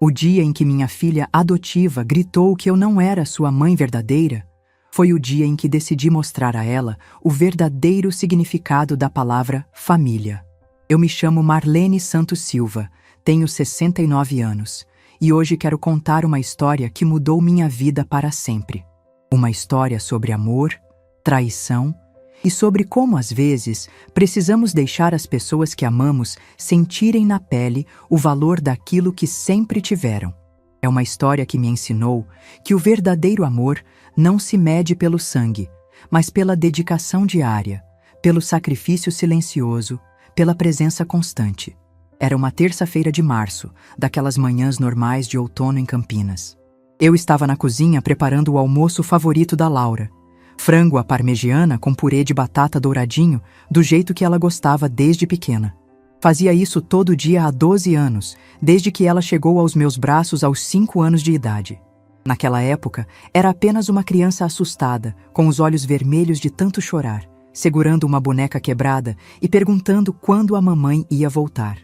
O dia em que minha filha adotiva gritou que eu não era sua mãe verdadeira foi o dia em que decidi mostrar a ela o verdadeiro significado da palavra família. Eu me chamo Marlene Santos Silva, tenho 69 anos e hoje quero contar uma história que mudou minha vida para sempre. Uma história sobre amor, traição e sobre como, às vezes, precisamos deixar as pessoas que amamos sentirem na pele o valor daquilo que sempre tiveram. É uma história que me ensinou que o verdadeiro amor não se mede pelo sangue, mas pela dedicação diária, pelo sacrifício silencioso, pela presença constante. Era uma terça-feira de março, daquelas manhãs normais de outono em Campinas. Eu estava na cozinha preparando o almoço favorito da Laura. Frango à parmegiana com purê de batata douradinho, do jeito que ela gostava desde pequena. Fazia isso todo dia há 12 anos, desde que ela chegou aos meus braços aos 5 anos de idade. Naquela época, era apenas uma criança assustada, com os olhos vermelhos de tanto chorar, segurando uma boneca quebrada e perguntando quando a mamãe ia voltar.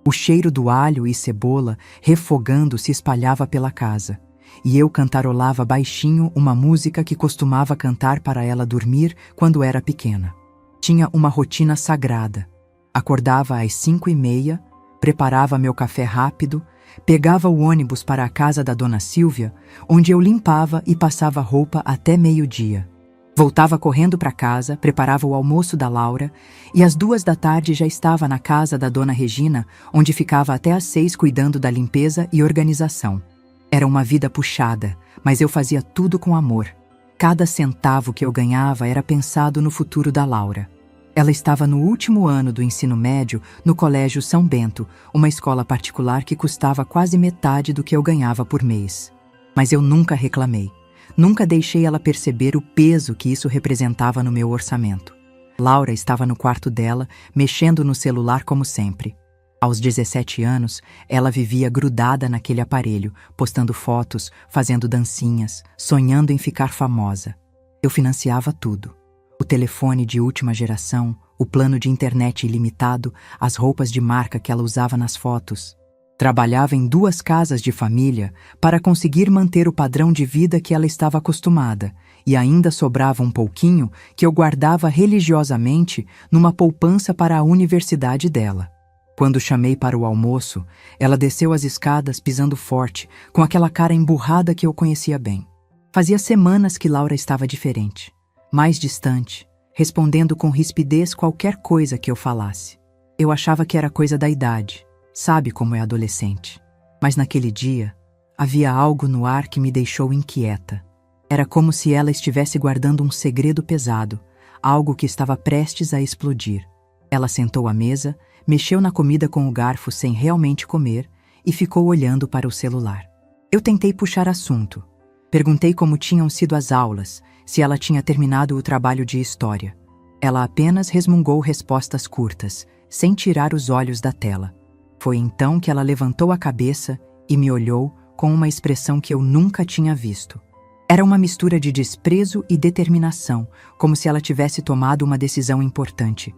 O cheiro do alho e cebola refogando se espalhava pela casa, e eu cantarolava baixinho uma música que costumava cantar para ela dormir quando era pequena. Tinha uma rotina sagrada. Acordava às 5h30, preparava meu café rápido, pegava o ônibus para a casa da Dona Silvia, onde eu limpava e passava roupa até meio-dia. Voltava correndo para casa, preparava o almoço da Laura e às 2h já estava na casa da Dona Regina, onde ficava até às 6 cuidando da limpeza e organização. Era uma vida puxada, mas eu fazia tudo com amor. Cada centavo que eu ganhava era pensado no futuro da Laura. Ela estava no último ano do ensino médio no Colégio São Bento, uma escola particular que custava quase metade do que eu ganhava por mês. Mas eu nunca reclamei. Nunca deixei ela perceber o peso que isso representava no meu orçamento. Laura estava no quarto dela, mexendo no celular como sempre. Aos 17 anos, ela vivia grudada naquele aparelho, postando fotos, fazendo dancinhas, sonhando em ficar famosa. Eu financiava tudo. O telefone de última geração, o plano de internet ilimitado, as roupas de marca que ela usava nas fotos. Trabalhava em 2 casas de família para conseguir manter o padrão de vida que ela estava acostumada, e ainda sobrava um pouquinho que eu guardava religiosamente numa poupança para a universidade dela. Quando chamei para o almoço, ela desceu as escadas pisando forte, com aquela cara emburrada que eu conhecia bem. Fazia semanas que Laura estava diferente, mais distante, respondendo com rispidez qualquer coisa que eu falasse. Eu achava que era coisa da idade, sabe como é adolescente. Mas naquele dia, havia algo no ar que me deixou inquieta. Era como se ela estivesse guardando um segredo pesado, algo que estava prestes a explodir. Ela sentou à mesa, mexeu na comida com o garfo sem realmente comer e ficou olhando para o celular. Eu tentei puxar assunto. Perguntei como tinham sido as aulas, se ela tinha terminado o trabalho de história. Ela apenas resmungou respostas curtas, sem tirar os olhos da tela. Foi então que ela levantou a cabeça e me olhou com uma expressão que eu nunca tinha visto. Era uma mistura de desprezo e determinação, como se ela tivesse tomado uma decisão importante.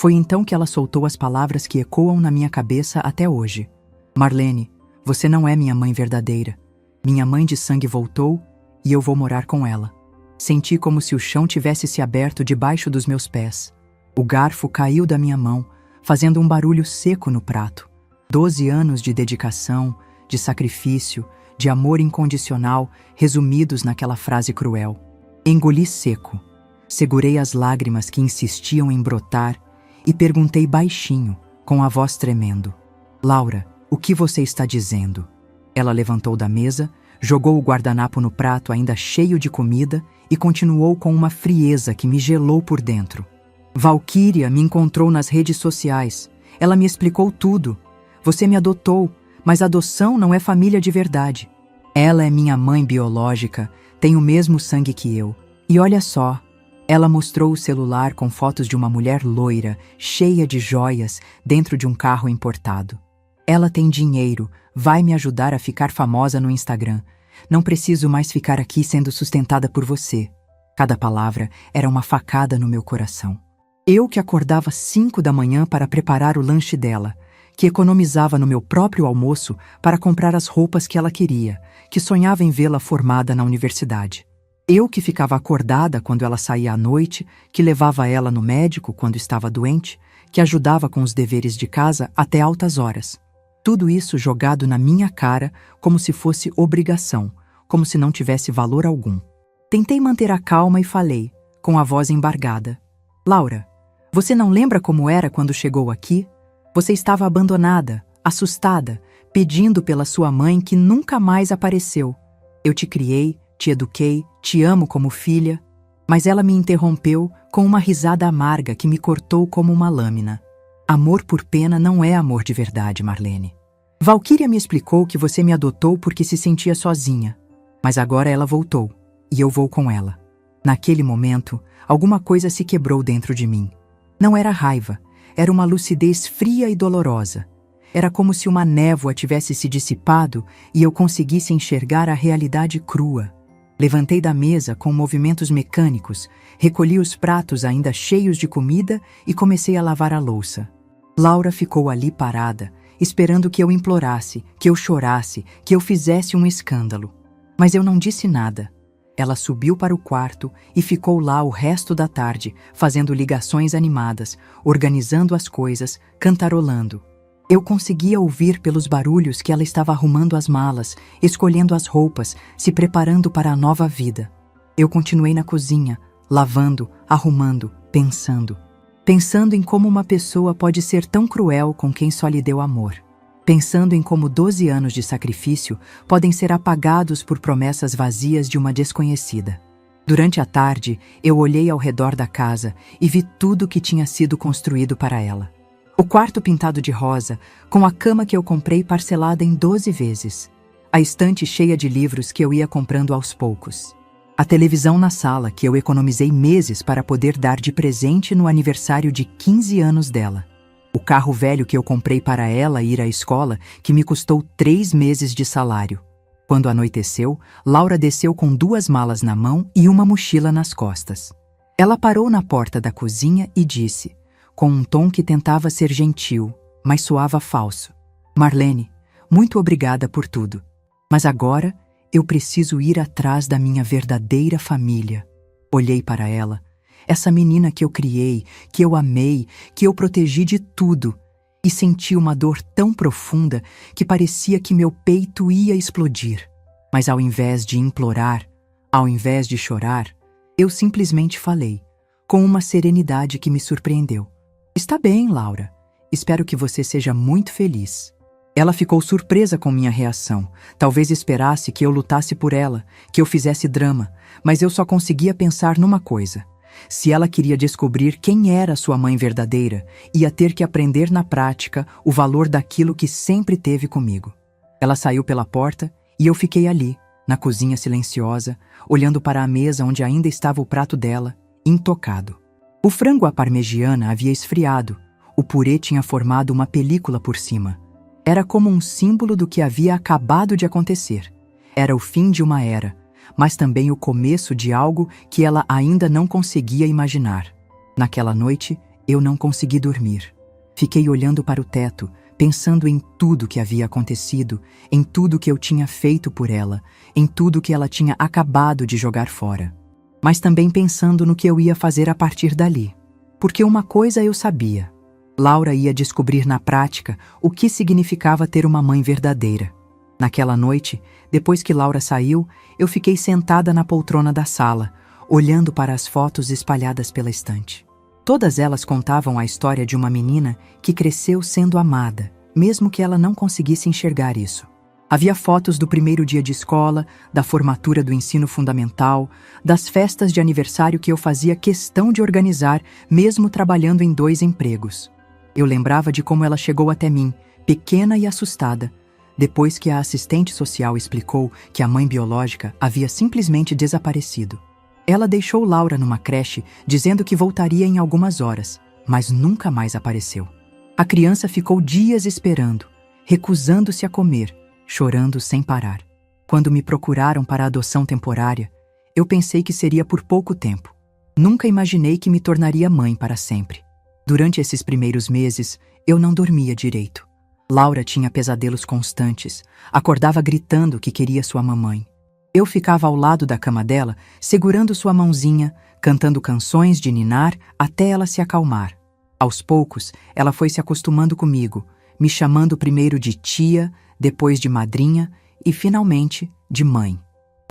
Foi então que ela soltou as palavras que ecoam na minha cabeça até hoje. Marlene, você não é minha mãe verdadeira. Minha mãe de sangue voltou e eu vou morar com ela. Senti como se o chão tivesse se aberto debaixo dos meus pés. O garfo caiu da minha mão, fazendo um barulho seco no prato. 12 anos de dedicação, de sacrifício, de amor incondicional, resumidos naquela frase cruel. Engoli seco. Segurei as lágrimas que insistiam em brotar e perguntei baixinho, com a voz tremendo. Laura, o que você está dizendo? Ela levantou da mesa, jogou o guardanapo no prato ainda cheio de comida e continuou com uma frieza que me gelou por dentro. Valquíria me encontrou nas redes sociais. Ela me explicou tudo. Você me adotou, mas adoção não é família de verdade. Ela é minha mãe biológica, tem o mesmo sangue que eu. E olha só, ela mostrou o celular com fotos de uma mulher loira, cheia de joias, dentro de um carro importado. Ela tem dinheiro, vai me ajudar a ficar famosa no Instagram. Não preciso mais ficar aqui sendo sustentada por você. Cada palavra era uma facada no meu coração. Eu que acordava 5 da manhã para preparar o lanche dela, que economizava no meu próprio almoço para comprar as roupas que ela queria, que sonhava em vê-la formada na universidade. Eu que ficava acordada quando ela saía à noite, que levava ela no médico quando estava doente, que ajudava com os deveres de casa até altas horas. Tudo isso jogado na minha cara como se fosse obrigação, como se não tivesse valor algum. Tentei manter a calma e falei, com a voz embargada: Laura, você não lembra como era quando chegou aqui? Você estava abandonada, assustada, pedindo pela sua mãe que nunca mais apareceu. Eu te criei, te eduquei, te amo como filha. Mas ela me interrompeu com uma risada amarga que me cortou como uma lâmina. Amor por pena não é amor de verdade, Marlene. Valquíria me explicou que você me adotou porque se sentia sozinha. Mas agora ela voltou, e eu vou com ela. Naquele momento, alguma coisa se quebrou dentro de mim. Não era raiva, era uma lucidez fria e dolorosa. Era como se uma névoa tivesse se dissipado e eu conseguisse enxergar a realidade crua. Levantei da mesa com movimentos mecânicos, recolhi os pratos ainda cheios de comida e comecei a lavar a louça. Laura ficou ali parada, esperando que eu implorasse, que eu chorasse, que eu fizesse um escândalo. Mas eu não disse nada. Ela subiu para o quarto e ficou lá o resto da tarde, fazendo ligações animadas, organizando as coisas, cantarolando. Eu conseguia ouvir pelos barulhos que ela estava arrumando as malas, escolhendo as roupas, se preparando para a nova vida. Eu continuei na cozinha, lavando, arrumando, pensando. Pensando em como uma pessoa pode ser tão cruel com quem só lhe deu amor. Pensando em como 12 anos de sacrifício podem ser apagados por promessas vazias de uma desconhecida. Durante a tarde, eu olhei ao redor da casa e vi tudo que tinha sido construído para ela. O quarto pintado de rosa, com a cama que eu comprei parcelada em 12 vezes. A estante cheia de livros que eu ia comprando aos poucos. A televisão na sala que eu economizei meses para poder dar de presente no aniversário de 15 anos dela. O carro velho que eu comprei para ela ir à escola, que me custou 3 meses de salário. Quando anoiteceu, Laura desceu com 2 malas na mão e uma mochila nas costas. Ela parou na porta da cozinha e disse, com um tom que tentava ser gentil, mas soava falso: Marlene, muito obrigada por tudo. Mas agora eu preciso ir atrás da minha verdadeira família. Olhei para ela. Essa menina que eu criei, que eu amei, que eu protegi de tudo, e senti uma dor tão profunda que parecia que meu peito ia explodir. Mas ao invés de implorar, ao invés de chorar, eu simplesmente falei, com uma serenidade que me surpreendeu: Está bem, Laura. Espero que você seja muito feliz. Ela ficou surpresa com minha reação. Talvez esperasse que eu lutasse por ela, que eu fizesse drama, mas eu só conseguia pensar numa coisa. Se ela queria descobrir quem era sua mãe verdadeira, ia ter que aprender na prática o valor daquilo que sempre teve comigo. Ela saiu pela porta e eu fiquei ali, na cozinha silenciosa, olhando para a mesa onde ainda estava o prato dela, intocado. O frango à parmegiana havia esfriado, o purê tinha formado uma película por cima. Era como um símbolo do que havia acabado de acontecer. Era o fim de uma era, mas também o começo de algo que ela ainda não conseguia imaginar. Naquela noite, eu não consegui dormir. Fiquei olhando para o teto, pensando em tudo que havia acontecido, em tudo que eu tinha feito por ela, em tudo que ela tinha acabado de jogar fora. Mas também pensando no que eu ia fazer a partir dali. Porque uma coisa eu sabia: Laura ia descobrir na prática o que significava ter uma mãe verdadeira. Naquela noite, depois que Laura saiu, eu fiquei sentada na poltrona da sala, olhando para as fotos espalhadas pela estante. Todas elas contavam a história de uma menina que cresceu sendo amada, mesmo que ela não conseguisse enxergar isso. Havia fotos do primeiro dia de escola, da formatura do ensino fundamental, das festas de aniversário que eu fazia questão de organizar, mesmo trabalhando em 2 empregos. Eu lembrava de como ela chegou até mim, pequena e assustada, depois que a assistente social explicou que a mãe biológica havia simplesmente desaparecido. Ela deixou Laura numa creche, dizendo que voltaria em algumas horas, mas nunca mais apareceu. A criança ficou dias esperando, recusando-se a comer, chorando sem parar. Quando me procuraram para a adoção temporária, eu pensei que seria por pouco tempo. Nunca imaginei que me tornaria mãe para sempre. Durante esses primeiros meses, eu não dormia direito. Laura tinha pesadelos constantes, acordava gritando que queria sua mamãe. Eu ficava ao lado da cama dela, segurando sua mãozinha, cantando canções de ninar até ela se acalmar. Aos poucos, ela foi se acostumando comigo, me chamando primeiro de tia, depois de madrinha e, finalmente, de mãe.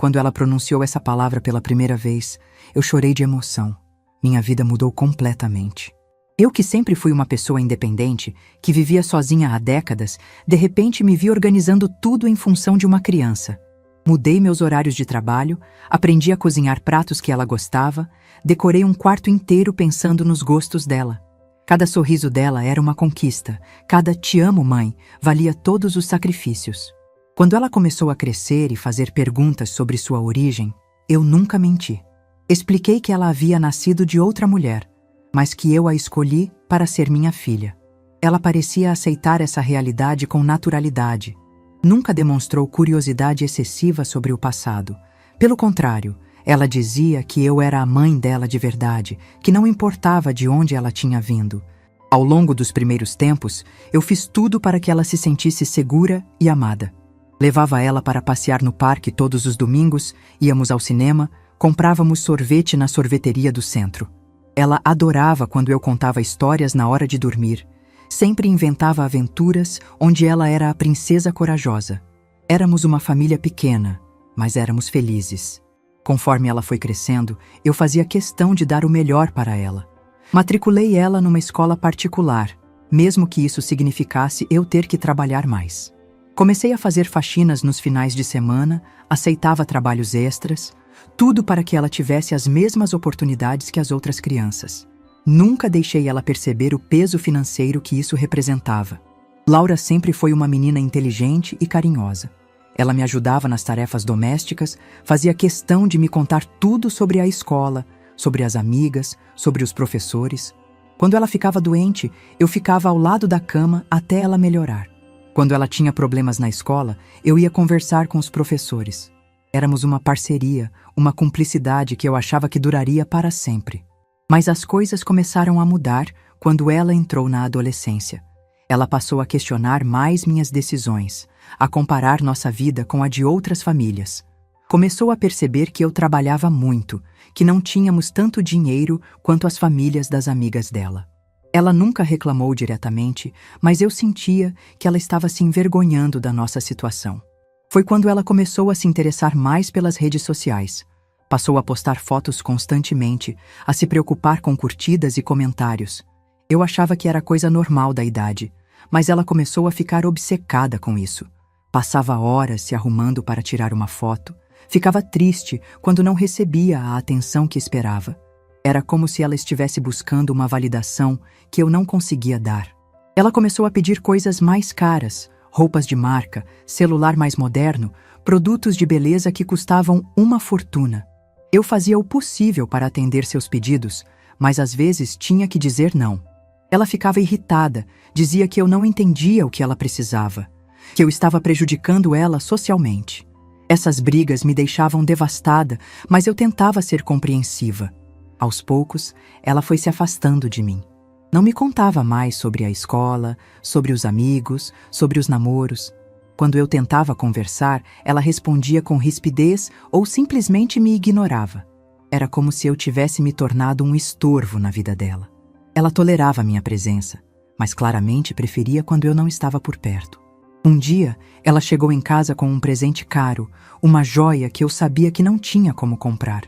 Quando ela pronunciou essa palavra pela primeira vez, eu chorei de emoção. Minha vida mudou completamente. Eu, que sempre fui uma pessoa independente, que vivia sozinha há décadas, de repente me vi organizando tudo em função de uma criança. Mudei meus horários de trabalho, aprendi a cozinhar pratos que ela gostava, decorei um quarto inteiro pensando nos gostos dela. Cada sorriso dela era uma conquista, cada "te amo, mãe" valia todos os sacrifícios. Quando ela começou a crescer e fazer perguntas sobre sua origem, eu nunca menti. Expliquei que ela havia nascido de outra mulher, mas que eu a escolhi para ser minha filha. Ela parecia aceitar essa realidade com naturalidade. Nunca demonstrou curiosidade excessiva sobre o passado. Pelo contrário, ela dizia que eu era a mãe dela de verdade, que não importava de onde ela tinha vindo. Ao longo dos primeiros tempos, eu fiz tudo para que ela se sentisse segura e amada. Levava ela para passear no parque todos os domingos, íamos ao cinema, comprávamos sorvete na sorveteria do centro. Ela adorava quando eu contava histórias na hora de dormir. Sempre inventava aventuras onde ela era a princesa corajosa. Éramos uma família pequena, mas éramos felizes. Conforme ela foi crescendo, eu fazia questão de dar o melhor para ela. Matriculei ela numa escola particular, mesmo que isso significasse eu ter que trabalhar mais. Comecei a fazer faxinas nos finais de semana, aceitava trabalhos extras, tudo para que ela tivesse as mesmas oportunidades que as outras crianças. Nunca deixei ela perceber o peso financeiro que isso representava. Laura sempre foi uma menina inteligente e carinhosa. Ela me ajudava nas tarefas domésticas, fazia questão de me contar tudo sobre a escola, sobre as amigas, sobre os professores. Quando ela ficava doente, eu ficava ao lado da cama até ela melhorar. Quando ela tinha problemas na escola, eu ia conversar com os professores. Éramos uma parceria, uma cumplicidade que eu achava que duraria para sempre. Mas as coisas começaram a mudar quando ela entrou na adolescência. Ela passou a questionar mais minhas decisões, a comparar nossa vida com a de outras famílias. Começou a perceber que eu trabalhava muito, que não tínhamos tanto dinheiro quanto as famílias das amigas dela. Ela nunca reclamou diretamente, mas eu sentia que ela estava se envergonhando da nossa situação. Foi quando ela começou a se interessar mais pelas redes sociais. Passou a postar fotos constantemente, a se preocupar com curtidas e comentários. Eu achava que era coisa normal da idade, mas ela começou a ficar obcecada com isso. Passava horas se arrumando para tirar uma foto, ficava triste quando não recebia a atenção que esperava. Era como se ela estivesse buscando uma validação que eu não conseguia dar. Ela começou a pedir coisas mais caras, roupas de marca, celular mais moderno, produtos de beleza que custavam uma fortuna. Eu fazia o possível para atender seus pedidos, mas às vezes tinha que dizer não. Ela ficava irritada, dizia que eu não entendia o que ela precisava, que eu estava prejudicando ela socialmente. Essas brigas me deixavam devastada, mas eu tentava ser compreensiva. Aos poucos, ela foi se afastando de mim. Não me contava mais sobre a escola, sobre os amigos, sobre os namoros. Quando eu tentava conversar, ela respondia com rispidez ou simplesmente me ignorava. Era como se eu tivesse me tornado um estorvo na vida dela. Ela tolerava minha presença, mas claramente preferia quando eu não estava por perto. Um dia, ela chegou em casa com um presente caro, uma joia que eu sabia que não tinha como comprar.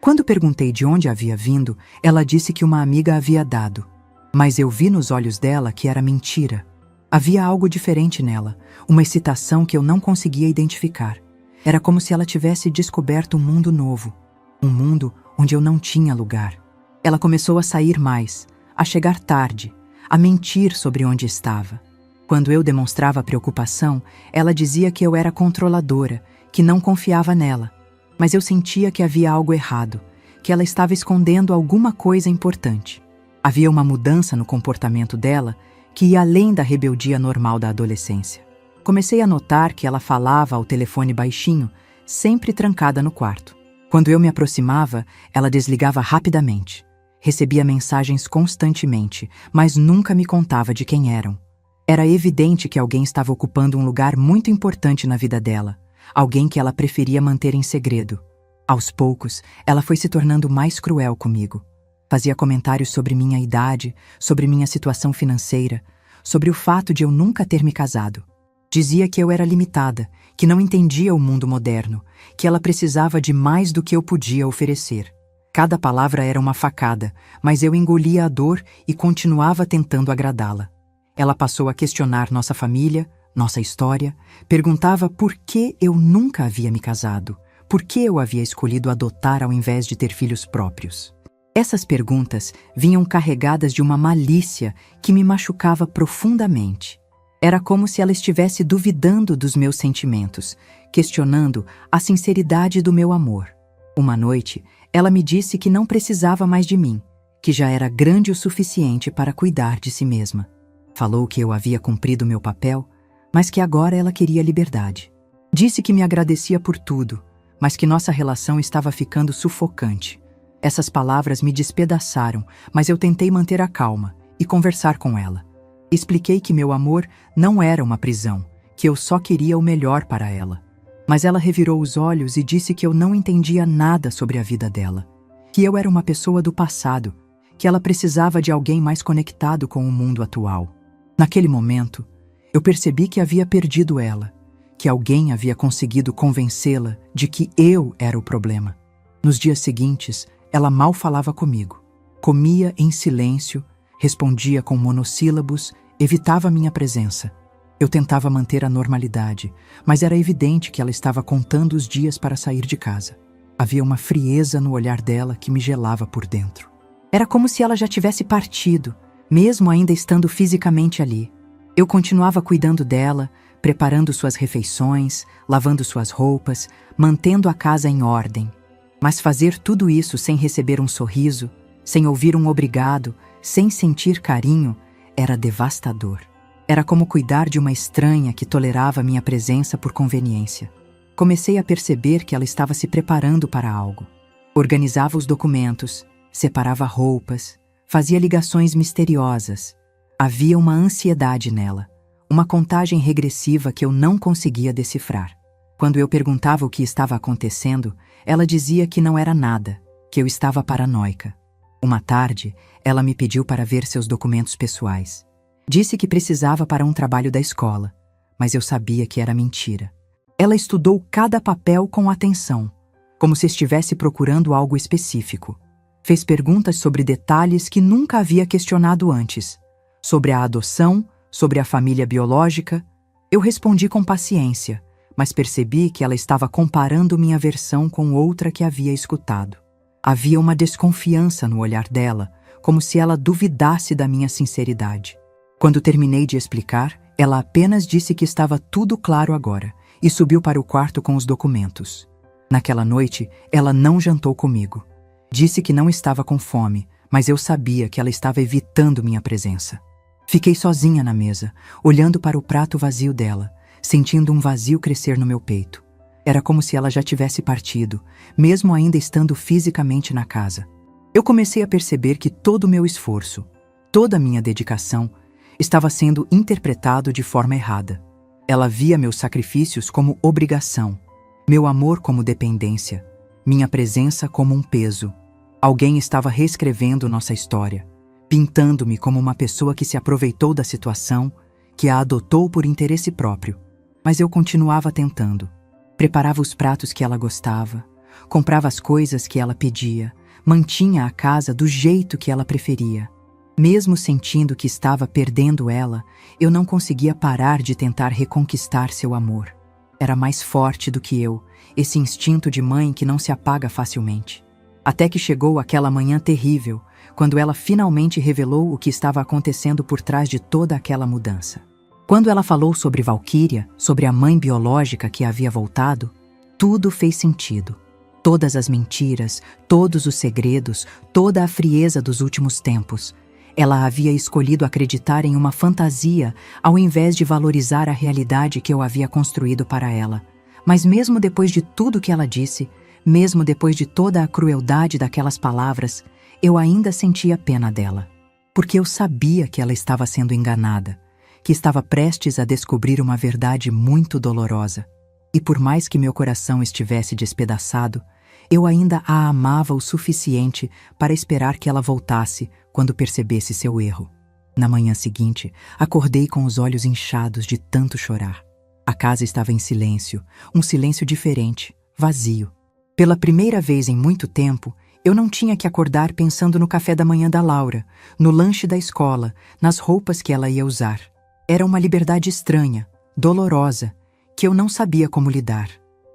Quando perguntei de onde havia vindo, ela disse que uma amiga havia dado. Mas eu vi nos olhos dela que era mentira. Havia algo diferente nela, uma excitação que eu não conseguia identificar. Era como se ela tivesse descoberto um mundo novo, um mundo onde eu não tinha lugar. Ela começou a sair mais, a chegar tarde, a mentir sobre onde estava. Quando eu demonstrava preocupação, ela dizia que eu era controladora, que não confiava nela. Mas eu sentia que havia algo errado, que ela estava escondendo alguma coisa importante. Havia uma mudança no comportamento dela que ia além da rebeldia normal da adolescência. Comecei a notar que ela falava ao telefone baixinho, sempre trancada no quarto. Quando eu me aproximava, ela desligava rapidamente. Recebia mensagens constantemente, mas nunca me contava de quem eram. Era evidente que alguém estava ocupando um lugar muito importante na vida dela, alguém que ela preferia manter em segredo. Aos poucos, ela foi se tornando mais cruel comigo. Fazia comentários sobre minha idade, sobre minha situação financeira, sobre o fato de eu nunca ter me casado. Dizia que eu era limitada, que não entendia o mundo moderno, que ela precisava de mais do que eu podia oferecer. Cada palavra era uma facada, mas eu engolia a dor e continuava tentando agradá-la. Ela passou a questionar nossa família, nossa história, perguntava por que eu nunca havia me casado, por que eu havia escolhido adotar ao invés de ter filhos próprios. Essas perguntas vinham carregadas de uma malícia que me machucava profundamente. Era como se ela estivesse duvidando dos meus sentimentos, questionando a sinceridade do meu amor. Uma noite, ela me disse que não precisava mais de mim, que já era grande o suficiente para cuidar de si mesma. Falou que eu havia cumprido meu papel, mas que agora ela queria liberdade. Disse que me agradecia por tudo, mas que nossa relação estava ficando sufocante. Essas palavras me despedaçaram, mas eu tentei manter a calma e conversar com ela. Expliquei que meu amor não era uma prisão, que eu só queria o melhor para ela. Mas ela revirou os olhos e disse que eu não entendia nada sobre a vida dela, que eu era uma pessoa do passado, que ela precisava de alguém mais conectado com o mundo atual. Naquele momento, eu percebi que havia perdido ela, que alguém havia conseguido convencê-la de que eu era o problema. Nos dias seguintes, ela mal falava comigo. Comia em silêncio, respondia com monossílabos, evitava minha presença. Eu tentava manter a normalidade, mas era evidente que ela estava contando os dias para sair de casa. Havia uma frieza no olhar dela que me gelava por dentro. Era como se ela já tivesse partido, mesmo ainda estando fisicamente ali. Eu continuava cuidando dela, preparando suas refeições, lavando suas roupas, mantendo a casa em ordem. Mas fazer tudo isso sem receber um sorriso, sem ouvir um obrigado, sem sentir carinho, era devastador. Era como cuidar de uma estranha que tolerava minha presença por conveniência. Comecei a perceber que ela estava se preparando para algo. Organizava os documentos, separava roupas, fazia ligações misteriosas. Havia uma ansiedade nela, uma contagem regressiva que eu não conseguia decifrar. Quando eu perguntava o que estava acontecendo, ela dizia que não era nada, que eu estava paranoica. Uma tarde, ela me pediu para ver seus documentos pessoais. Disse que precisava para um trabalho da escola, mas eu sabia que era mentira. Ela estudou cada papel com atenção, como se estivesse procurando algo específico. Fez perguntas sobre detalhes que nunca havia questionado antes, sobre a adoção, sobre a família biológica. Eu respondi com paciência, mas percebi que ela estava comparando minha versão com outra que havia escutado. Havia uma desconfiança no olhar dela, como se ela duvidasse da minha sinceridade. Quando terminei de explicar, ela apenas disse que estava tudo claro agora e subiu para o quarto com os documentos. Naquela noite, ela não jantou comigo. Disse que não estava com fome, mas eu sabia que ela estava evitando minha presença. Fiquei sozinha na mesa, olhando para o prato vazio dela, sentindo um vazio crescer no meu peito. Era como se ela já tivesse partido, mesmo ainda estando fisicamente na casa. Eu comecei a perceber que todo o meu esforço, toda a minha dedicação, estava sendo interpretado de forma errada. Ela via meus sacrifícios como obrigação, meu amor como dependência, minha presença como um peso. Alguém estava reescrevendo nossa história, pintando-me como uma pessoa que se aproveitou da situação, que a adotou por interesse próprio. Mas eu continuava tentando. Preparava os pratos que ela gostava, comprava as coisas que ela pedia, mantinha a casa do jeito que ela preferia. Mesmo sentindo que estava perdendo ela, eu não conseguia parar de tentar reconquistar seu amor. Era mais forte do que eu, esse instinto de mãe que não se apaga facilmente. Até que chegou aquela manhã terrível, quando ela finalmente revelou o que estava acontecendo por trás de toda aquela mudança. Quando ela falou sobre Valquíria, sobre a mãe biológica que havia voltado, tudo fez sentido. Todas as mentiras, todos os segredos, toda a frieza dos últimos tempos. Ela havia escolhido acreditar em uma fantasia ao invés de valorizar a realidade que eu havia construído para ela. Mas mesmo depois de tudo que ela disse, mesmo depois de toda a crueldade daquelas palavras, eu ainda sentia pena dela. Porque eu sabia que ela estava sendo enganada, que estava prestes a descobrir uma verdade muito dolorosa. E por mais que meu coração estivesse despedaçado, eu ainda a amava o suficiente para esperar que ela voltasse quando percebesse seu erro. Na manhã seguinte, acordei com os olhos inchados de tanto chorar. A casa estava em silêncio, um silêncio diferente, vazio. Pela primeira vez em muito tempo, eu não tinha que acordar pensando no café da manhã da Laura, no lanche da escola, nas roupas que ela ia usar. Era uma liberdade estranha, dolorosa, que eu não sabia como lidar.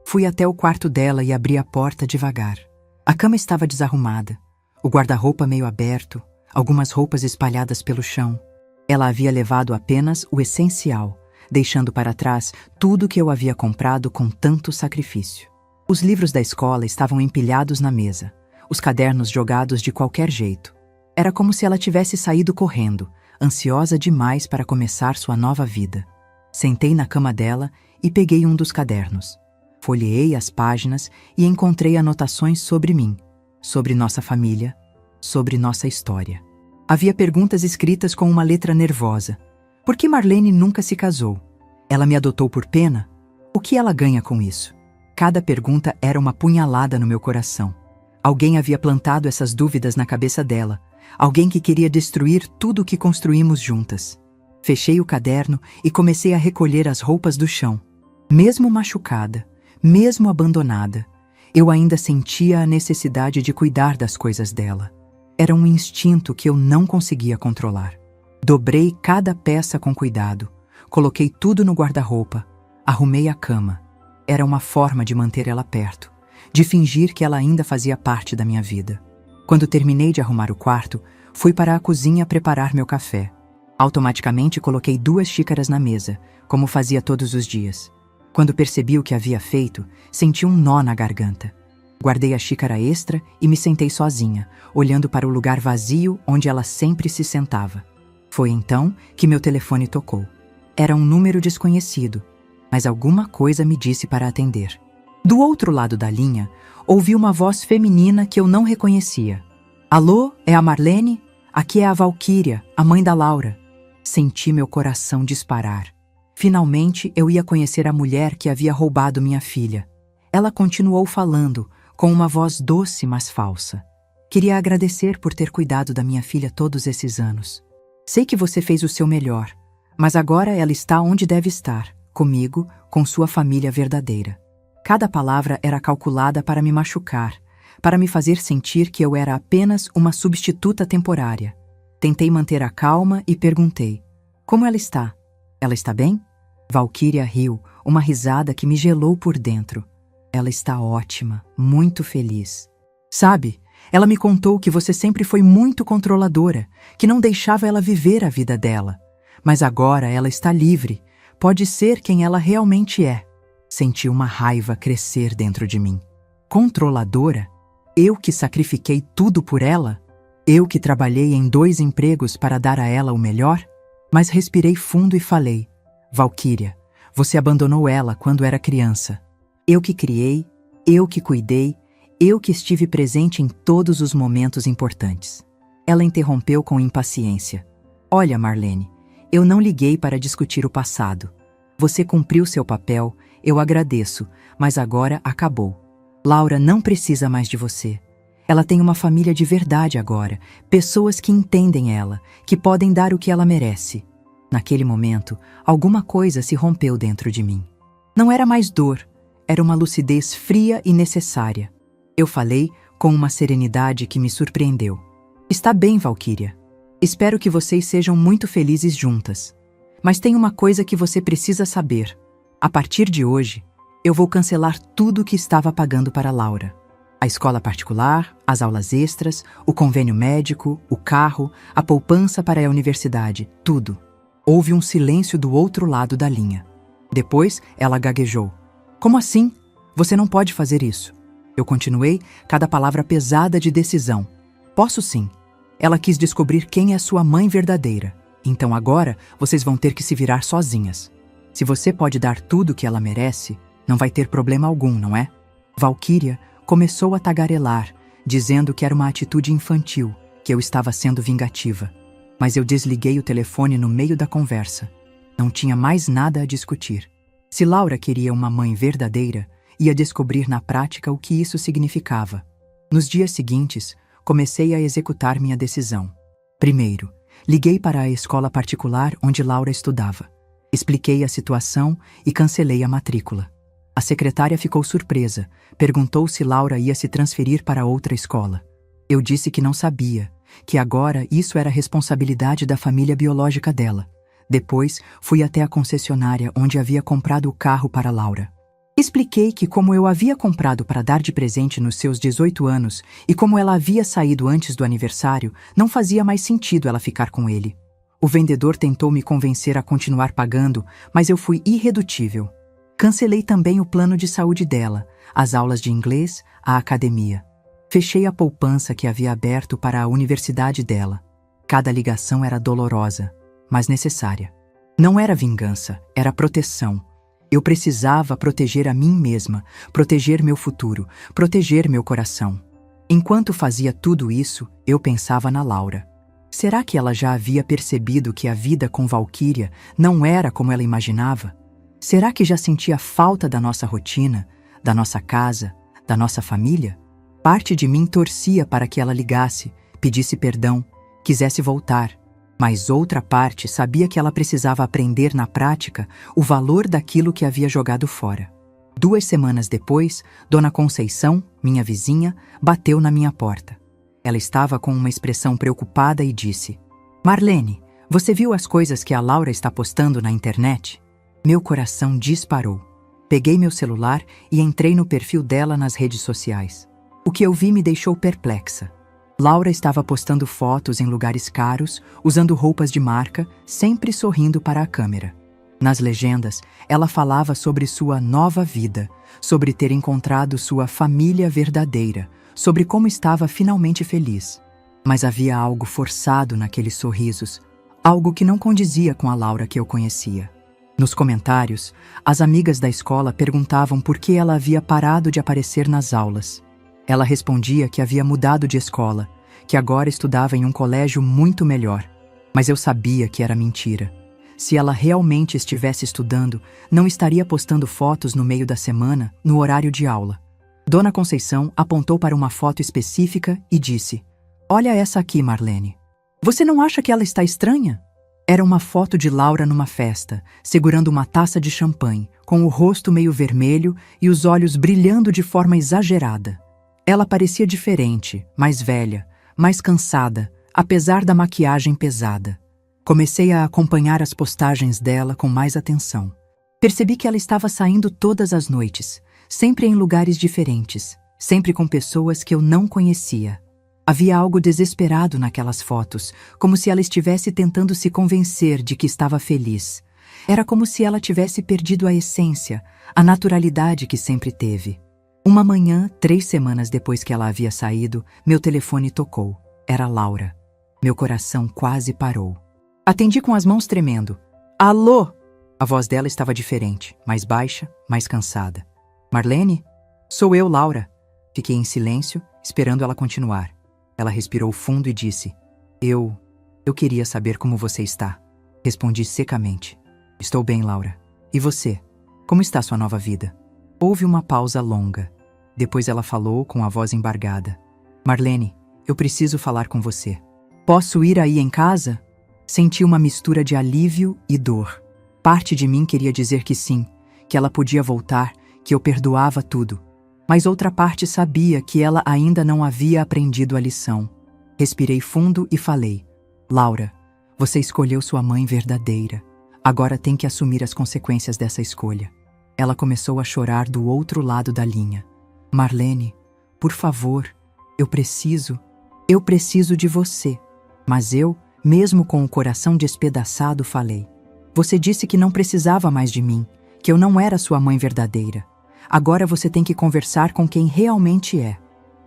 Fui até o quarto dela e abri a porta devagar. A cama estava desarrumada, o guarda-roupa meio aberto, algumas roupas espalhadas pelo chão. Ela havia levado apenas o essencial, deixando para trás tudo que eu havia comprado com tanto sacrifício. Os livros da escola estavam empilhados na mesa, os cadernos jogados de qualquer jeito. Era como se ela tivesse saído correndo, ansiosa demais para começar sua nova vida. Sentei na cama dela e peguei um dos cadernos. Folheei as páginas e encontrei anotações sobre mim, sobre nossa família, sobre nossa história. Havia perguntas escritas com uma letra nervosa. Por que Marlene nunca se casou? Ela me adotou por pena? O que ela ganha com isso? Cada pergunta era uma punhalada no meu coração. Alguém havia plantado essas dúvidas na cabeça dela. Alguém que queria destruir tudo o que construímos juntas. Fechei o caderno e comecei a recolher as roupas do chão. Mesmo machucada, mesmo abandonada, eu ainda sentia a necessidade de cuidar das coisas dela. Era um instinto que eu não conseguia controlar. Dobrei cada peça com cuidado, coloquei tudo no guarda-roupa, arrumei a cama. Era uma forma de manter ela perto, de fingir que ela ainda fazia parte da minha vida. Quando terminei de arrumar o quarto, fui para a cozinha preparar meu café. Automaticamente coloquei 2 xícaras na mesa, como fazia todos os dias. Quando percebi o que havia feito, senti um nó na garganta. Guardei a xícara extra e me sentei sozinha, olhando para o lugar vazio onde ela sempre se sentava. Foi então que meu telefone tocou. Era um número desconhecido, mas alguma coisa me disse para atender. Do outro lado da linha, ouvi uma voz feminina que eu não reconhecia. Alô, é a Marlene? Aqui é a Valquíria, a mãe da Laura. Senti meu coração disparar. Finalmente eu ia conhecer a mulher que havia roubado minha filha. Ela continuou falando, com uma voz doce mas falsa. Queria agradecer por ter cuidado da minha filha todos esses anos. Sei que você fez o seu melhor, mas agora ela está onde deve estar, comigo, com sua família verdadeira. Cada palavra era calculada para me machucar, para me fazer sentir que eu era apenas uma substituta temporária. Tentei manter a calma e perguntei: como ela está? Ela está bem? Valquíria riu, uma risada que me gelou por dentro. Ela está ótima, muito feliz. Sabe, ela me contou que você sempre foi muito controladora, que não deixava ela viver a vida dela. Mas agora ela está livre, pode ser quem ela realmente é. Senti uma raiva crescer dentro de mim. Controladora? Eu que sacrifiquei tudo por ela? Eu que trabalhei em 2 empregos para dar a ela o melhor? Mas respirei fundo e falei: Valquíria, você abandonou ela quando era criança. Eu que criei, eu que cuidei, eu que estive presente em todos os momentos importantes. Ela interrompeu com impaciência. Olha, Marlene, eu não liguei para discutir o passado. Você cumpriu seu papel, eu agradeço, mas agora acabou. Laura não precisa mais de você. Ela tem uma família de verdade agora, pessoas que entendem ela, que podem dar o que ela merece. Naquele momento, alguma coisa se rompeu dentro de mim. Não era mais dor, era uma lucidez fria e necessária. Eu falei com uma serenidade que me surpreendeu. Está bem, Valquíria. Espero que vocês sejam muito felizes juntas. Mas tem uma coisa que você precisa saber. A partir de hoje, eu vou cancelar tudo o que estava pagando para Laura. A escola particular, as aulas extras, o convênio médico, o carro, a poupança para a universidade, tudo. Houve um silêncio do outro lado da linha. Depois, ela gaguejou. Como assim? Você não pode fazer isso. Eu continuei, cada palavra pesada de decisão. Posso sim. Ela quis descobrir quem é sua mãe verdadeira. Então agora, vocês vão ter que se virar sozinhas. Se você pode dar tudo o que ela merece, não vai ter problema algum, não é? Valquíria começou a tagarelar, dizendo que era uma atitude infantil, que eu estava sendo vingativa. Mas eu desliguei o telefone no meio da conversa. Não tinha mais nada a discutir. Se Laura queria uma mãe verdadeira, ia descobrir na prática o que isso significava. Nos dias seguintes, comecei a executar minha decisão. Primeiro, liguei para a escola particular onde Laura estudava. Expliquei a situação e cancelei a matrícula. A secretária ficou surpresa, perguntou se Laura ia se transferir para outra escola. Eu disse que não sabia, que agora isso era responsabilidade da família biológica dela. Depois, fui até a concessionária onde havia comprado o carro para Laura. Expliquei que como eu havia comprado para dar de presente nos seus 18 anos e como ela havia saído antes do aniversário, não fazia mais sentido ela ficar com ele. O vendedor tentou me convencer a continuar pagando, mas eu fui irredutível. Cancelei também o plano de saúde dela, as aulas de inglês, a academia. Fechei a poupança que havia aberto para a universidade dela. Cada ligação era dolorosa, mas necessária. Não era vingança, era proteção. Eu precisava proteger a mim mesma, proteger meu futuro, proteger meu coração. Enquanto fazia tudo isso, eu pensava na Laura. Será que ela já havia percebido que a vida com Valquíria não era como ela imaginava? Será que já sentia falta da nossa rotina, da nossa casa, da nossa família? Parte de mim torcia para que ela ligasse, pedisse perdão, quisesse voltar. Mas outra parte sabia que ela precisava aprender na prática o valor daquilo que havia jogado fora. 2 semanas depois, Dona Conceição, minha vizinha, bateu na minha porta. Ela estava com uma expressão preocupada e disse: "Marlene, você viu as coisas que a Laura está postando na internet?" Meu coração disparou. Peguei meu celular e entrei no perfil dela nas redes sociais. O que eu vi me deixou perplexa. Laura estava postando fotos em lugares caros, usando roupas de marca, sempre sorrindo para a câmera. Nas legendas, ela falava sobre sua nova vida, sobre ter encontrado sua família verdadeira, sobre como estava finalmente feliz. Mas havia algo forçado naqueles sorrisos, algo que não condizia com a Laura que eu conhecia. Nos comentários, as amigas da escola perguntavam por que ela havia parado de aparecer nas aulas. Ela respondia que havia mudado de escola, que agora estudava em um colégio muito melhor. Mas eu sabia que era mentira. Se ela realmente estivesse estudando, não estaria postando fotos no meio da semana, no horário de aula. Dona Conceição apontou para uma foto específica e disse: "Olha essa aqui, Marlene. Você não acha que ela está estranha?" Era uma foto de Laura numa festa, segurando uma taça de champanhe, com o rosto meio vermelho e os olhos brilhando de forma exagerada. Ela parecia diferente, mais velha, mais cansada, apesar da maquiagem pesada. Comecei a acompanhar as postagens dela com mais atenção. Percebi que ela estava saindo todas as noites, sempre em lugares diferentes, sempre com pessoas que eu não conhecia. Havia algo desesperado naquelas fotos, como se ela estivesse tentando se convencer de que estava feliz. Era como se ela tivesse perdido a essência, a naturalidade que sempre teve. Uma manhã, 3 semanas depois que ela havia saído, meu telefone tocou. Era Laura. Meu coração quase parou. Atendi com as mãos tremendo. "Alô?" A voz dela estava diferente, mais baixa, mais cansada. "Marlene? Sou eu, Laura." Fiquei em silêncio, esperando ela continuar. Ela respirou fundo e disse: Eu queria saber como você está." Respondi secamente: "Estou bem, Laura. E você? Como está sua nova vida?" Houve uma pausa longa. Depois ela falou com a voz embargada: "Marlene, eu preciso falar com você. Posso ir aí em casa?" Senti uma mistura de alívio e dor. Parte de mim queria dizer que sim, que ela podia voltar, que eu perdoava tudo. Mas outra parte sabia que ela ainda não havia aprendido a lição. Respirei fundo e falei: "Laura, você escolheu sua mãe verdadeira. Agora tem que assumir as consequências dessa escolha." Ela começou a chorar do outro lado da linha. "Marlene, por favor, eu preciso de você." Mas eu, mesmo com o coração despedaçado, falei: "Você disse que não precisava mais de mim, que eu não era sua mãe verdadeira. Agora você tem que conversar com quem realmente é."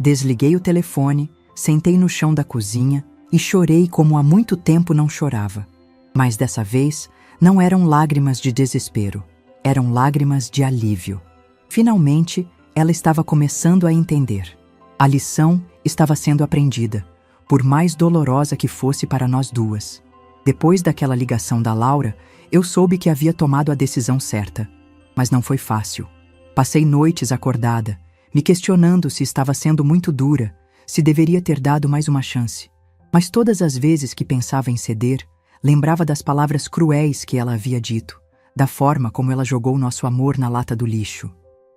Desliguei o telefone, sentei no chão da cozinha e chorei como há muito tempo não chorava. Mas dessa vez, não eram lágrimas de desespero, eram lágrimas de alívio. Finalmente, ela estava começando a entender. A lição estava sendo aprendida, por mais dolorosa que fosse para nós duas. Depois daquela ligação da Laura, eu soube que havia tomado a decisão certa. Mas não foi fácil. Passei noites acordada, me questionando se estava sendo muito dura, se deveria ter dado mais uma chance. Mas todas as vezes que pensava em ceder, lembrava das palavras cruéis que ela havia dito, da forma como ela jogou nosso amor na lata do lixo.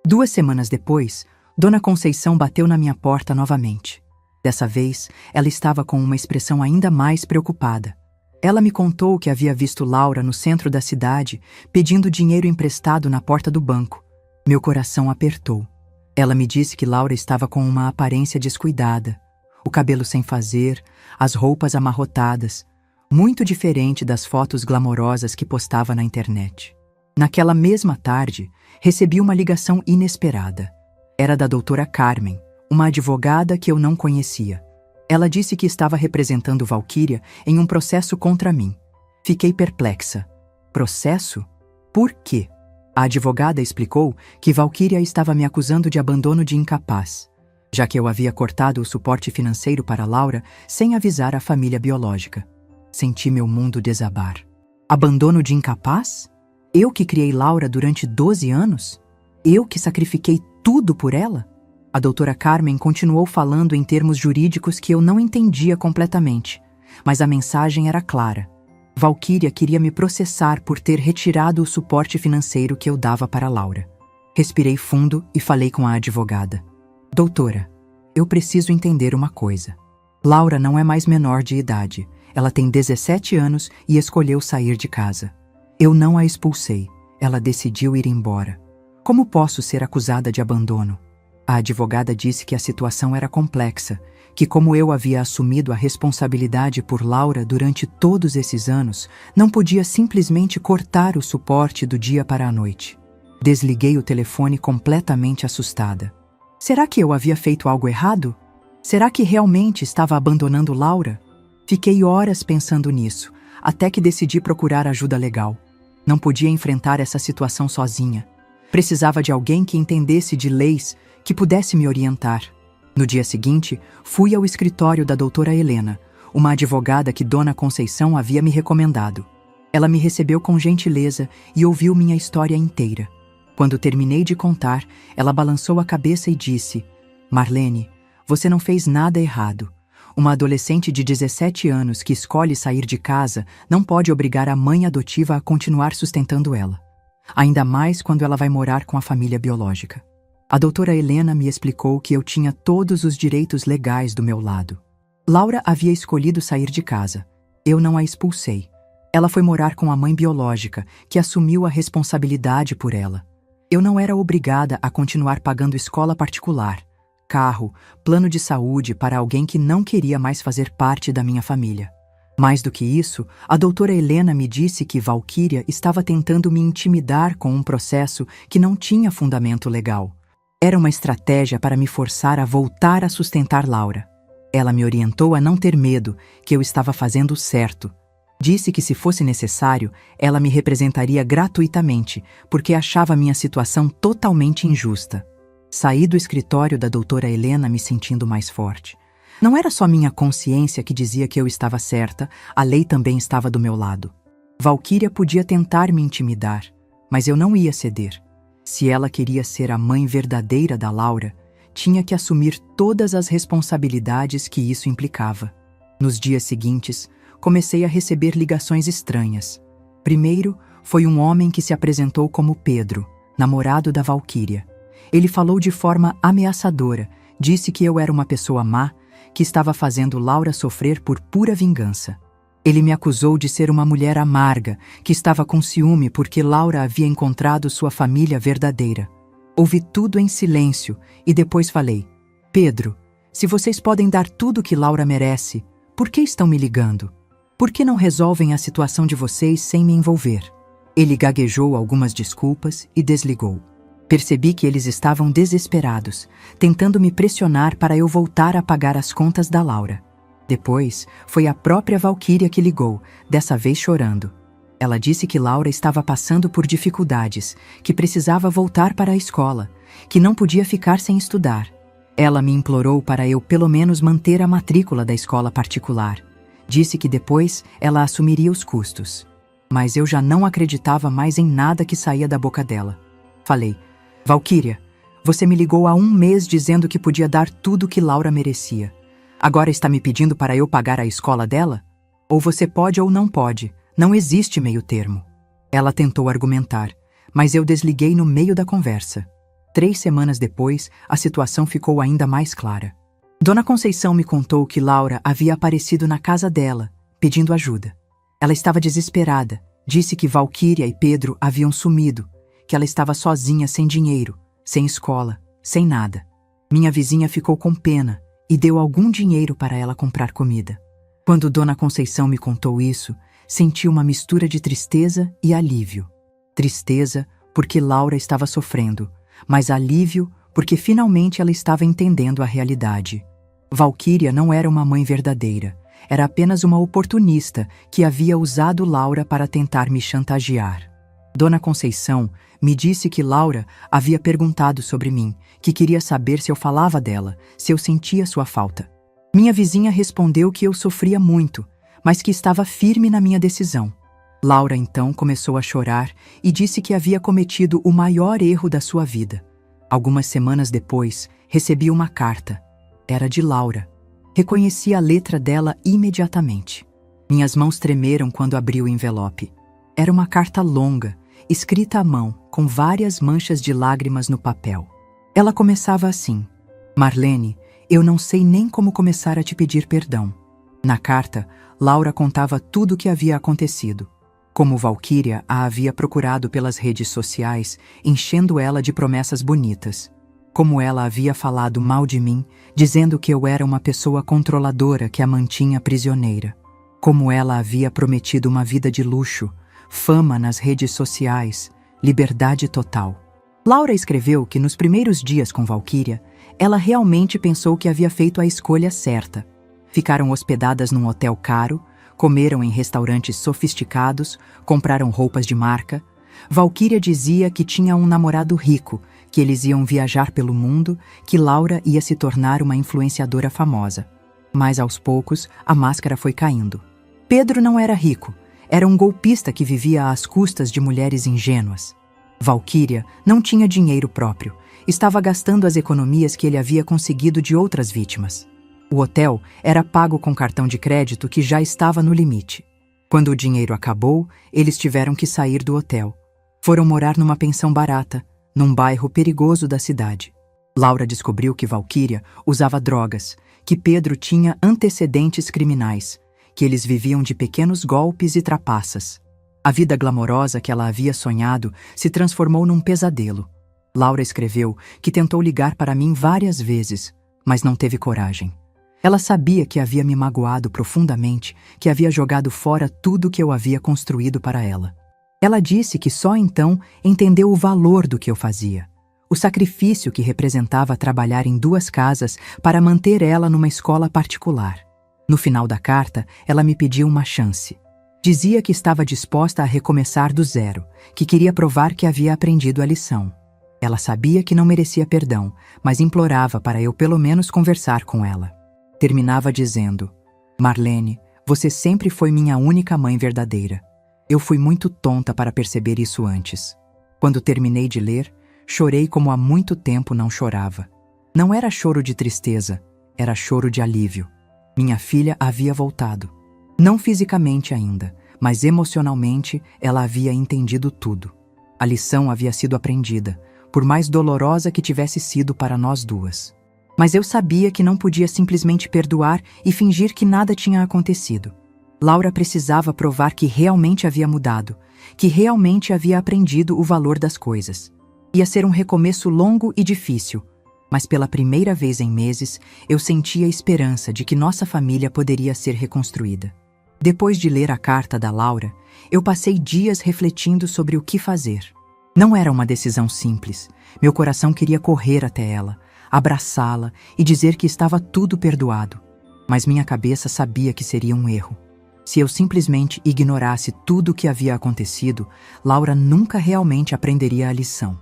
2 semanas depois, Dona Conceição bateu na minha porta novamente. Dessa vez, ela estava com uma expressão ainda mais preocupada. Ela me contou que havia visto Laura no centro da cidade, pedindo dinheiro emprestado na porta do banco. Meu coração apertou. Ela me disse que Laura estava com uma aparência descuidada, o cabelo sem fazer, as roupas amarrotadas, muito diferente das fotos glamorosas que postava na internet. Naquela mesma tarde, recebi uma ligação inesperada. Era da doutora Carmen, uma advogada que eu não conhecia. Ela disse que estava representando Valquíria em um processo contra mim. Fiquei perplexa. Processo? Por quê? A advogada explicou que Valquíria estava me acusando de abandono de incapaz, já que eu havia cortado o suporte financeiro para Laura sem avisar a família biológica. Senti meu mundo desabar. Abandono de incapaz? Eu que criei Laura durante 12 anos? Eu que sacrifiquei tudo por ela? A doutora Carmen continuou falando em termos jurídicos que eu não entendia completamente, mas a mensagem era clara. Valquíria queria me processar por ter retirado o suporte financeiro que eu dava para Laura. Respirei fundo e falei com a advogada. Doutora, eu preciso entender uma coisa. Laura não é mais menor de idade. Ela tem 17 anos e escolheu sair de casa. Eu não a expulsei. Ela decidiu ir embora. Como posso ser acusada de abandono? A advogada disse que a situação era complexa, que como eu havia assumido a responsabilidade por Laura durante todos esses anos, não podia simplesmente cortar o suporte do dia para a noite. Desliguei o telefone completamente assustada. Será que eu havia feito algo errado? Será que realmente estava abandonando Laura? Fiquei horas pensando nisso, até que decidi procurar ajuda legal. Não podia enfrentar essa situação sozinha. Precisava de alguém que entendesse de leis, que pudesse me orientar. No dia seguinte, fui ao escritório da doutora Helena, uma advogada que Dona Conceição havia me recomendado. Ela me recebeu com gentileza e ouviu minha história inteira. Quando terminei de contar, ela balançou a cabeça e disse: Marlene, você não fez nada errado. Uma adolescente de 17 anos que escolhe sair de casa não pode obrigar a mãe adotiva a continuar sustentando ela. Ainda mais quando ela vai morar com a família biológica. A doutora Helena me explicou que eu tinha todos os direitos legais do meu lado. Laura havia escolhido sair de casa. Eu não a expulsei. Ela foi morar com a mãe biológica, que assumiu a responsabilidade por ela. Eu não era obrigada a continuar pagando escola particular, carro, plano de saúde para alguém que não queria mais fazer parte da minha família. Mais do que isso, a doutora Helena me disse que Valquíria estava tentando me intimidar com um processo que não tinha fundamento legal. Era uma estratégia para me forçar a voltar a sustentar Laura. Ela me orientou a não ter medo, que eu estava fazendo o certo. Disse que se fosse necessário, ela me representaria gratuitamente, porque achava minha situação totalmente injusta. Saí do escritório da doutora Helena me sentindo mais forte. Não era só minha consciência que dizia que eu estava certa, a lei também estava do meu lado. Valquíria podia tentar me intimidar, mas eu não ia ceder. Se ela queria ser a mãe verdadeira da Laura, tinha que assumir todas as responsabilidades que isso implicava. Nos dias seguintes, comecei a receber ligações estranhas. Primeiro, foi um homem que se apresentou como Pedro, namorado da Valquíria. Ele falou de forma ameaçadora, disse que eu era uma pessoa má, que estava fazendo Laura sofrer por pura vingança. Ele me acusou de ser uma mulher amarga, que estava com ciúme porque Laura havia encontrado sua família verdadeira. Ouvi tudo em silêncio e depois falei: Pedro, se vocês podem dar tudo o que Laura merece, por que estão me ligando? Por que não resolvem a situação de vocês sem me envolver? Ele gaguejou algumas desculpas e desligou. Percebi que eles estavam desesperados, tentando me pressionar para eu voltar a pagar as contas da Laura. Depois, foi a própria Valquíria que ligou, dessa vez chorando. Ela disse que Laura estava passando por dificuldades, que precisava voltar para a escola, que não podia ficar sem estudar. Ela me implorou para eu pelo menos manter a matrícula da escola particular. Disse que depois ela assumiria os custos. Mas eu já não acreditava mais em nada que saía da boca dela. Falei: Valquíria, você me ligou há 1 mês dizendo que podia dar tudo que Laura merecia. Agora está me pedindo para eu pagar a escola dela? Ou você pode ou não pode. Não existe meio termo. Ela tentou argumentar, mas eu desliguei no meio da conversa. 3 semanas depois, a situação ficou ainda mais clara. Dona Conceição me contou que Laura havia aparecido na casa dela, pedindo ajuda. Ela estava desesperada, disse que Valquíria e Pedro haviam sumido, que ela estava sozinha, sem dinheiro, sem escola, sem nada. Minha vizinha ficou com pena e deu algum dinheiro para ela comprar comida. Quando Dona Conceição me contou isso, senti uma mistura de tristeza e alívio. Tristeza porque Laura estava sofrendo, mas alívio porque finalmente ela estava entendendo a realidade. Valquíria não era uma mãe verdadeira, era apenas uma oportunista que havia usado Laura para tentar me chantagear. Dona Conceição me disse que Laura havia perguntado sobre mim, que queria saber se eu falava dela, se eu sentia sua falta. Minha vizinha respondeu que eu sofria muito, mas que estava firme na minha decisão. Laura então começou a chorar e disse que havia cometido o maior erro da sua vida. Algumas semanas depois, recebi uma carta. Era de Laura. Reconheci a letra dela imediatamente. Minhas mãos tremeram quando abri o envelope. Era uma carta longa, escrita à mão, com várias manchas de lágrimas no papel. Ela começava assim: Marlene, eu não sei nem como começar a te pedir perdão. Na carta, Laura contava tudo o que havia acontecido. Como Valquíria a havia procurado pelas redes sociais, enchendo ela de promessas bonitas. Como ela havia falado mal de mim, dizendo que eu era uma pessoa controladora que a mantinha prisioneira. Como ela havia prometido uma vida de luxo, fama nas redes sociais, liberdade total. Laura escreveu que nos primeiros dias com Valquíria, ela realmente pensou que havia feito a escolha certa. Ficaram hospedadas num hotel caro, comeram em restaurantes sofisticados, compraram roupas de marca. Valquíria dizia que tinha um namorado rico, que eles iam viajar pelo mundo, que Laura ia se tornar uma influenciadora famosa. Mas aos poucos, a máscara foi caindo. Pedro não era rico, era um golpista que vivia às custas de mulheres ingênuas. Valquíria não tinha dinheiro próprio, estava gastando as economias que ele havia conseguido de outras vítimas. O hotel era pago com cartão de crédito que já estava no limite. Quando o dinheiro acabou, eles tiveram que sair do hotel. Foram morar numa pensão barata, num bairro perigoso da cidade. Laura descobriu que Valquíria usava drogas, que Pedro tinha antecedentes criminais, que eles viviam de pequenos golpes e trapaças. A vida glamourosa que ela havia sonhado se transformou num pesadelo. Laura escreveu que tentou ligar para mim várias vezes, mas não teve coragem. Ela sabia que havia me magoado profundamente, que havia jogado fora tudo que eu havia construído para ela. Ela disse que só então entendeu o valor do que eu fazia, o sacrifício que representava trabalhar em 2 casas para manter ela numa escola particular. No final da carta, ela me pediu uma chance. Dizia que estava disposta a recomeçar do zero, que queria provar que havia aprendido a lição. Ela sabia que não merecia perdão, mas implorava para eu pelo menos conversar com ela. Terminava dizendo: Marlene, você sempre foi minha única mãe verdadeira. Eu fui muito tonta para perceber isso antes. Quando terminei de ler, chorei como há muito tempo não chorava. Não era choro de tristeza, era choro de alívio. Minha filha havia voltado. Não fisicamente ainda, mas emocionalmente ela havia entendido tudo. A lição havia sido aprendida, por mais dolorosa que tivesse sido para nós duas. Mas eu sabia que não podia simplesmente perdoar e fingir que nada tinha acontecido. Laura precisava provar que realmente havia mudado, que realmente havia aprendido o valor das coisas. Ia ser um recomeço longo e difícil, mas pela primeira vez em meses, eu sentia a esperança de que nossa família poderia ser reconstruída. Depois de ler a carta da Laura, eu passei dias refletindo sobre o que fazer. Não era uma decisão simples. Meu coração queria correr até ela, abraçá-la e dizer que estava tudo perdoado. Mas minha cabeça sabia que seria um erro. Se eu simplesmente ignorasse tudo o que havia acontecido, Laura nunca realmente aprenderia a lição.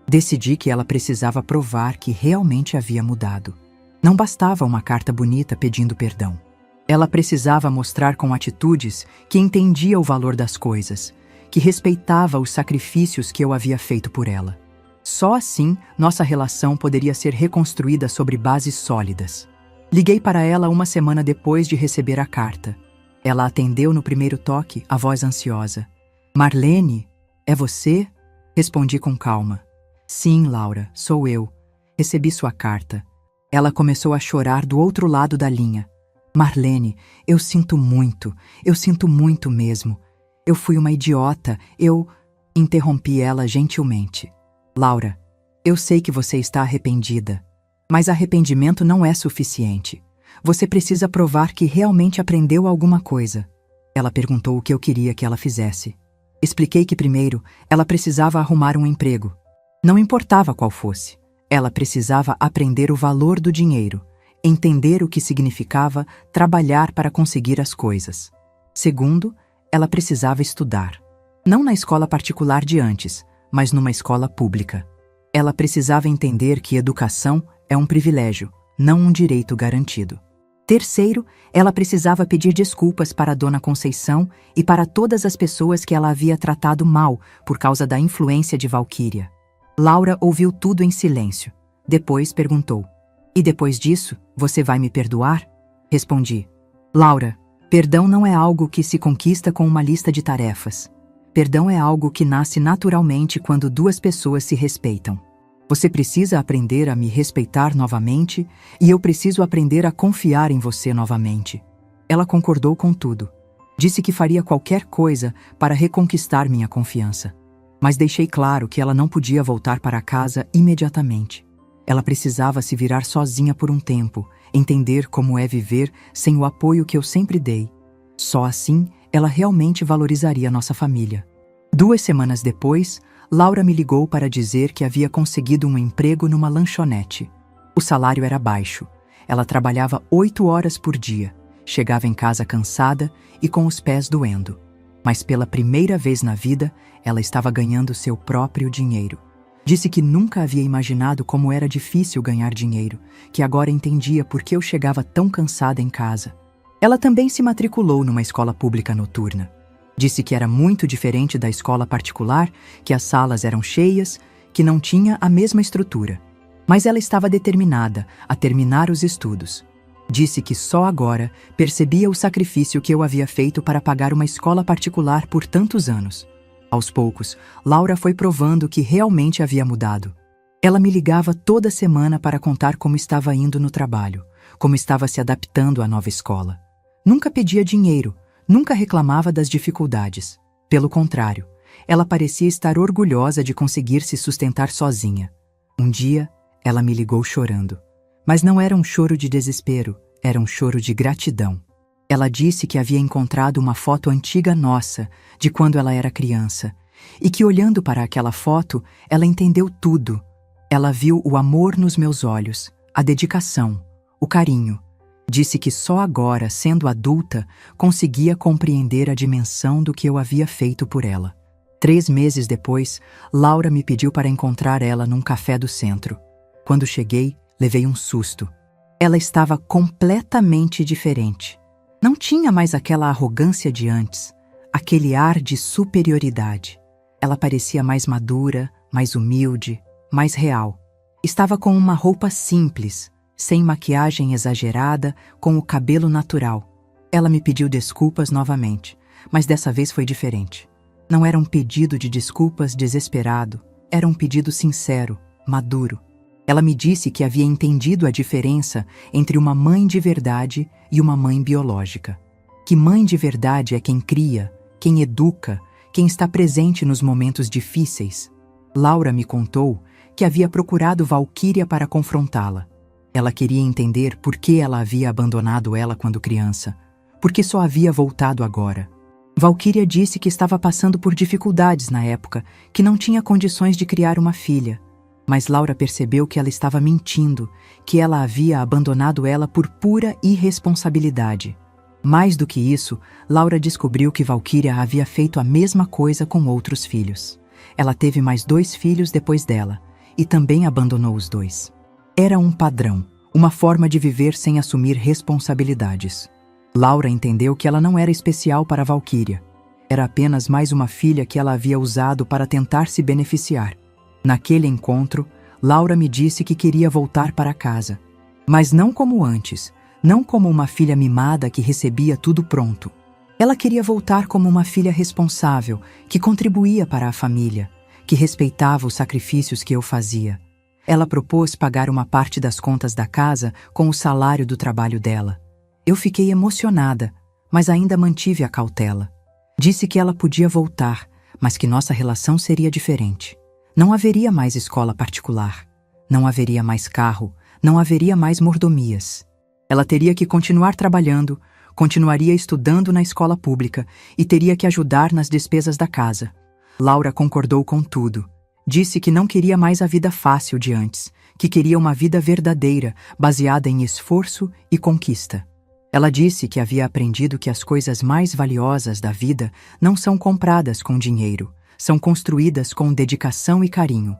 Decidi que ela precisava provar que realmente havia mudado. Não bastava uma carta bonita pedindo perdão. Ela precisava mostrar com atitudes que entendia o valor das coisas, que respeitava os sacrifícios que eu havia feito por ela. Só assim, nossa relação poderia ser reconstruída sobre bases sólidas. Liguei para ela uma semana depois de receber a carta. Ela atendeu no primeiro toque, a voz ansiosa. Marlene, é você? Respondi com calma. Sim, Laura, sou eu. Recebi sua carta. Ela começou a chorar do outro lado da linha. Marlene, eu sinto muito mesmo. Eu fui uma idiota, Interrompi ela gentilmente. Laura, eu sei que você está arrependida, mas arrependimento não é suficiente. Você precisa provar que realmente aprendeu alguma coisa. Ela perguntou o que eu queria que ela fizesse. Expliquei que primeiro ela precisava arrumar um emprego. Não importava qual fosse. Ela precisava aprender o valor do dinheiro, entender o que significava trabalhar para conseguir as coisas. Segundo, ela precisava estudar. Não na escola particular de antes, mas numa escola pública. Ela precisava entender que educação é um privilégio, não um direito garantido. Terceiro, ela precisava pedir desculpas para a Dona Conceição e para todas as pessoas que ela havia tratado mal por causa da influência de Valquíria. Laura ouviu tudo em silêncio. Depois perguntou: E depois disso, você vai me perdoar? Respondi: Laura, perdão não é algo que se conquista com uma lista de tarefas. Perdão é algo que nasce naturalmente quando duas pessoas se respeitam. Você precisa aprender a me respeitar novamente e eu preciso aprender a confiar em você novamente. Ela concordou com tudo. Disse que faria qualquer coisa para reconquistar minha confiança. Mas deixei claro que ela não podia voltar para casa imediatamente. Ela precisava se virar sozinha por um tempo, entender como é viver sem o apoio que eu sempre dei. Só assim, ela realmente valorizaria nossa família. 2 semanas depois, Laura me ligou para dizer que havia conseguido um emprego numa lanchonete. O salário era baixo. Ela trabalhava 8 horas por dia, chegava em casa cansada e com os pés doendo. Mas pela primeira vez na vida, ela estava ganhando seu próprio dinheiro. Disse que nunca havia imaginado como era difícil ganhar dinheiro, que agora entendia por que eu chegava tão cansada em casa. Ela também se matriculou numa escola pública noturna. Disse que era muito diferente da escola particular, que as salas eram cheias, que não tinha a mesma estrutura. Mas ela estava determinada a terminar os estudos. Disse que só agora percebia o sacrifício que eu havia feito para pagar uma escola particular por tantos anos. Aos poucos, Laura foi provando que realmente havia mudado. Ela me ligava toda semana para contar como estava indo no trabalho, como estava se adaptando à nova escola. Nunca pedia dinheiro, nunca reclamava das dificuldades. Pelo contrário, ela parecia estar orgulhosa de conseguir se sustentar sozinha. Um dia, ela me ligou chorando. Mas não era um choro de desespero, era um choro de gratidão. Ela disse que havia encontrado uma foto antiga nossa, de quando ela era criança, e que olhando para aquela foto, ela entendeu tudo. Ela viu o amor nos meus olhos, a dedicação, o carinho. Disse que só agora, sendo adulta, conseguia compreender a dimensão do que eu havia feito por ela. 3 meses depois, Laura me pediu para encontrar ela num café do centro. Quando cheguei, levei um susto. Ela estava completamente diferente. Não tinha mais aquela arrogância de antes, aquele ar de superioridade. Ela parecia mais madura, mais humilde, mais real. Estava com uma roupa simples, sem maquiagem exagerada, com o cabelo natural. Ela me pediu desculpas novamente, mas dessa vez foi diferente. Não era um pedido de desculpas desesperado, era um pedido sincero, maduro. Ela me disse que havia entendido a diferença entre uma mãe de verdade e uma mãe biológica. Que mãe de verdade é quem cria, quem educa, quem está presente nos momentos difíceis. Laura me contou que havia procurado Valquíria para confrontá-la. Ela queria entender por que ela havia abandonado ela quando criança, porque só havia voltado agora. Valquíria disse que estava passando por dificuldades na época, que não tinha condições de criar uma filha. Mas Laura percebeu que ela estava mentindo, que ela havia abandonado ela por pura irresponsabilidade. Mais do que isso, Laura descobriu que Valquíria havia feito a mesma coisa com outros filhos. Ela teve mais 2 filhos depois dela, e também abandonou os 2. Era um padrão, uma forma de viver sem assumir responsabilidades. Laura entendeu que ela não era especial para Valquíria. Era apenas mais uma filha que ela havia usado para tentar se beneficiar. Naquele encontro, Laura me disse que queria voltar para casa. Mas não como antes, não como uma filha mimada que recebia tudo pronto. Ela queria voltar como uma filha responsável, que contribuía para a família, que respeitava os sacrifícios que eu fazia. Ela propôs pagar uma parte das contas da casa com o salário do trabalho dela. Eu fiquei emocionada, mas ainda mantive a cautela. Disse que ela podia voltar, mas que nossa relação seria diferente. Não haveria mais escola particular. Não haveria mais carro. Não haveria mais mordomias. Ela teria que continuar trabalhando, continuaria estudando na escola pública e teria que ajudar nas despesas da casa. Laura concordou com tudo. Disse que não queria mais a vida fácil de antes, que queria uma vida verdadeira, baseada em esforço e conquista. Ela disse que havia aprendido que as coisas mais valiosas da vida não são compradas com dinheiro, são construídas com dedicação e carinho.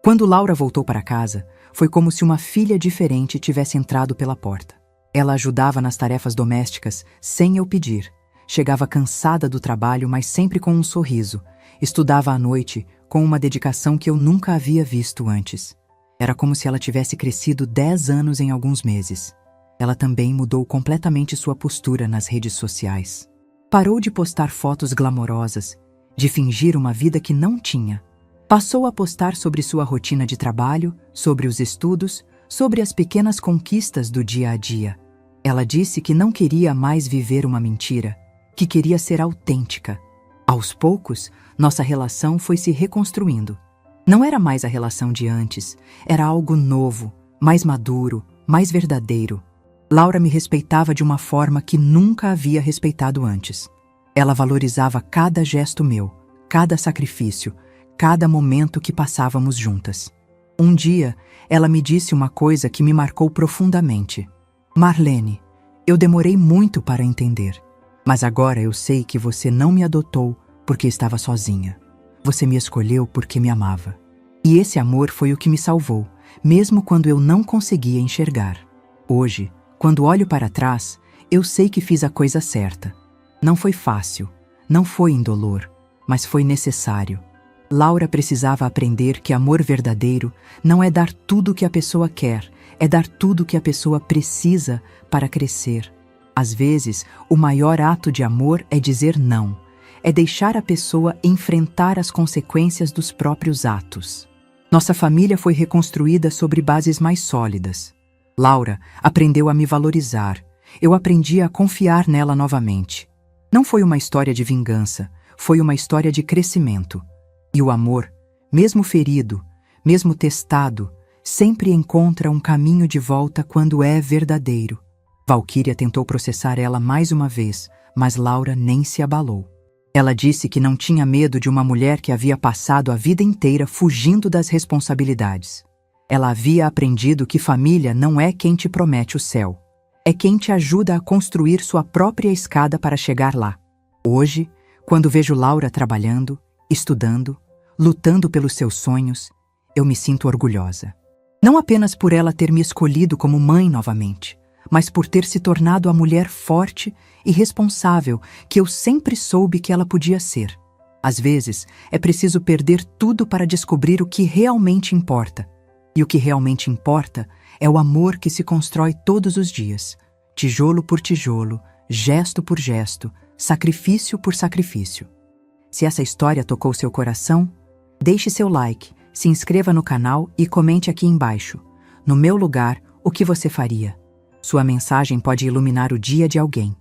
Quando Laura voltou para casa, foi como se uma filha diferente tivesse entrado pela porta. Ela ajudava nas tarefas domésticas sem eu pedir. Chegava cansada do trabalho, mas sempre com um sorriso. Estudava à noite com uma dedicação que eu nunca havia visto antes. Era como se ela tivesse crescido 10 anos em alguns meses. Ela também mudou completamente sua postura nas redes sociais. Parou de postar fotos glamorosas, de fingir uma vida que não tinha. Passou a postar sobre sua rotina de trabalho, sobre os estudos, sobre as pequenas conquistas do dia a dia. Ela disse que não queria mais viver uma mentira, que queria ser autêntica. Aos poucos, nossa relação foi se reconstruindo. Não era mais a relação de antes, era algo novo, mais maduro, mais verdadeiro. Laura me respeitava de uma forma que nunca havia respeitado antes. Ela valorizava cada gesto meu, cada sacrifício, cada momento que passávamos juntas. Um dia, ela me disse uma coisa que me marcou profundamente. Marlene, eu demorei muito para entender, mas agora eu sei que você não me adotou porque estava sozinha. Você me escolheu porque me amava. E esse amor foi o que me salvou, mesmo quando eu não conseguia enxergar. Hoje, quando olho para trás, eu sei que fiz a coisa certa. Não foi fácil, não foi indolor, mas foi necessário. Laura precisava aprender que amor verdadeiro não é dar tudo o que a pessoa quer, é dar tudo o que a pessoa precisa para crescer. Às vezes, o maior ato de amor é dizer não, é deixar a pessoa enfrentar as consequências dos próprios atos. Nossa família foi reconstruída sobre bases mais sólidas. Laura aprendeu a me valorizar. Eu aprendi a confiar nela novamente. Não foi uma história de vingança, foi uma história de crescimento. E o amor, mesmo ferido, mesmo testado, sempre encontra um caminho de volta quando é verdadeiro. Valquíria tentou processar ela mais uma vez, mas Laura nem se abalou. Ela disse que não tinha medo de uma mulher que havia passado a vida inteira fugindo das responsabilidades. Ela havia aprendido que família não é quem te promete o céu. É quem te ajuda a construir sua própria escada para chegar lá. Hoje, quando vejo Laura trabalhando, estudando, lutando pelos seus sonhos, eu me sinto orgulhosa. Não apenas por ela ter me escolhido como mãe novamente, mas por ter se tornado a mulher forte e responsável que eu sempre soube que ela podia ser. Às vezes, é preciso perder tudo para descobrir o que realmente importa. E o que realmente importa é o amor que se constrói todos os dias, tijolo por tijolo, gesto por gesto, sacrifício por sacrifício. Se essa história tocou seu coração, deixe seu like, se inscreva no canal e comente aqui embaixo. No meu lugar, o que você faria? Sua mensagem pode iluminar o dia de alguém.